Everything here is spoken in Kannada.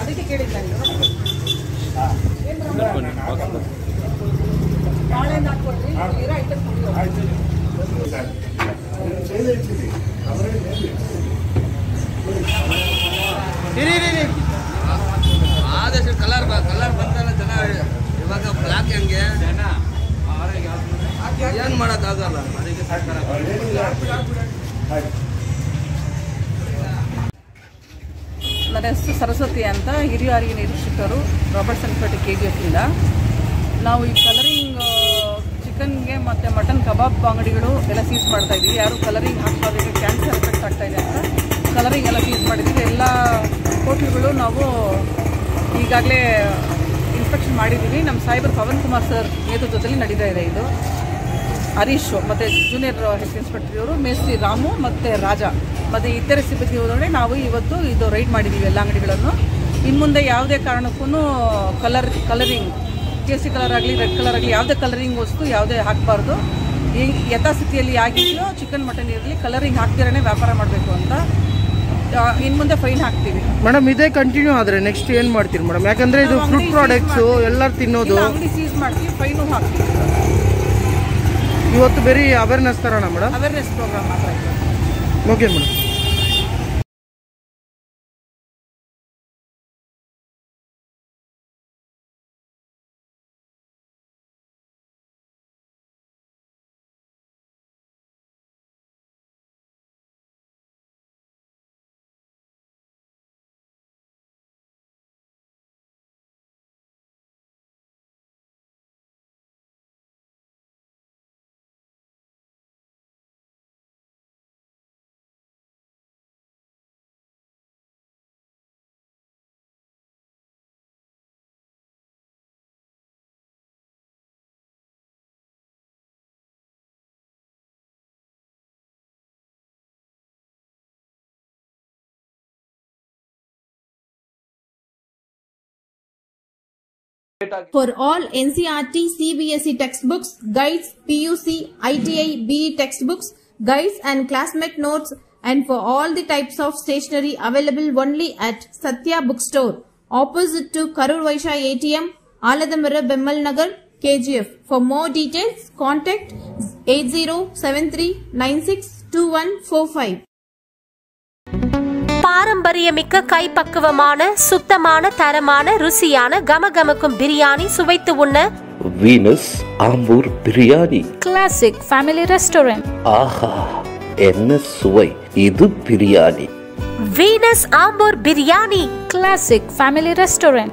ಅದಕ್ಕೆ ಕೇಳಿದ್ದ ಆದಷ್ಟು ಕಲರ್ ಬಂತಲ್ಲ ಜನ ಇವಾಗ ಬ್ಲಾಕ್ ಹೆಂಗೆ ಏನು ಮಾಡೋಕ್ಕಾಗಲ್ಲ ಅದಕ್ಕೆ ಸರ್ಕಾರ. ನನ್ನ ಹೆಸರು ಸರಸ್ವತಿ ಅಂತ, ಹಿರಿಯ ಅರಿವಿನ ನಿರೀಕ್ಷಕರು, ರಾಬರ್ಟ್ಸನ್ ಪೇಟೆ KGF ಇಂದ. ನಾವು ಈ ಕಲರಿಂಗ್ ಚಿಕನ್ಗೆ ಮತ್ತು ಮಟನ್ ಕಬಾಬ್ ಅಂಗಡಿಗಳು ಎಲ್ಲ ಸೀಸ್ ಮಾಡ್ತಾ ಇದ್ದೀವಿ. ಯಾರು ಕಲರಿಂಗ್ ಹಾಕೋದಕ್ಕೆ ಕ್ಯಾನ್ಸರ್ ಎಫೆಕ್ಟ್ ಆಗ್ತಾ ಇದೆ ಅಂತ ಕಲರಿಂಗ್ ಎಲ್ಲ ಸೀಸ್ ಮಾಡಿದ್ದೀವಿ. ಎಲ್ಲ ಹೋಟ್ಲುಗಳು ನಾವು ಈಗಾಗಲೇ ಇನ್ಸ್ಪೆಕ್ಷನ್ ಮಾಡಿದ್ದೀವಿ. ನಮ್ಮ ಸಾಹೇಬರು ಪವನ್ ಕುಮಾರ್ ಸರ್ ನೇತೃತ್ವದಲ್ಲಿ ನಡೀತಾ ಇದೆ. ಇದು ಹರೀಶ್ ಮತ್ತು ಜೂನಿಯರ್ ಹೆಲ್ತ್ ಇನ್ಸ್ಪೆಕ್ಟರ್ ಇವರು, ಮೇಸ್ತ್ರಿ ರಾಮು ಮತ್ತು ರಾಜ ಮತ್ತು ಇತರೆ ಸಿಬ್ಬಂದಿ ಹೋದರೆ ನಾವು ಇವತ್ತು ಇದು ರೈಡ್ ಮಾಡಿದ್ದೀವಿ ಎಲ್ಲ ಅಂಗಡಿಗಳನ್ನು. ಇನ್ನು ಮುಂದೆ ಯಾವುದೇ ಕಾರಣಕ್ಕೂ ಕಲರಿಂಗ್ ಕೇಸರಿ ಕಲರ್ ಆಗಲಿ ರೆಡ್ ಕಲರ್ ಆಗಲಿ ಯಾವುದೇ ಕಲರಿಂಗ್ ವಸ್ತು ಯಾವುದೇ ಹಾಕಬಾರ್ದು. ಈ ಯಥಾಸ್ಥಿತಿಯಲ್ಲಿ ಆಗಿದೆಯೋ ಚಿಕನ್ ಮಟನ್ ಇರಲಿ ಕಲರಿಂಗ್ ಹಾಕ್ದಿರೇ ವ್ಯಾಪಾರ ಮಾಡಬೇಕು ಅಂತ ಇನ್ನು ಮುಂದೆ ಫೈನ್ ಹಾಕ್ತೀವಿ. ಮೇಡಮ್ ಇದೇ ಕಂಟಿನ್ಯೂ ಆದರೆ ನೆಕ್ಸ್ಟ್ ಏನು ಮಾಡ್ತೀರಿ ಮೇಡಮ್? ಯಾಕಂದರೆ ಇದು ಫ್ರೂಟ್ ಪ್ರಾಡಕ್ಟ್ಸು ಎಲ್ಲರೂ ತಿನ್ನೋದು. ಅಂಗಡಿ ಸೀಸ್ ಮಾಡ್ತೀವಿ, ಫೈನು ಹಾಕ್ತೀವಿ. ಇವತ್ತು ಬೇರೆ ಅವೇರ್ನೆಸ್ ತರೋಣ ಮೇಡಮ್? ಅವೇರ್ನೆಸ್ ಪ್ರೋಗ್ರಾಮ್ ಮಾತ್ರ ಇದೆ. Okay madam. For all NCERT, CBSE textbooks, guides, PUC, ITI, BE textbooks, guides and classmate notes, and for all the types of stationery available only at Satya Bookstore, opposite to Karur Vaishya ATM, Aladamara, Bemmal Nagar, KGF. For more details, contact 8073962145. பாரம்பரியமிக்க கைப்பக்குவமான சுத்தமான தரமான ருசியான கமகமக்கும் பிரியாணி சுவைத்து உண்ண Venus Ambur biryani classic family restaurant. ஆஹா என்ன சுவை! இது biryani. Venus Ambur biryani classic family restaurant.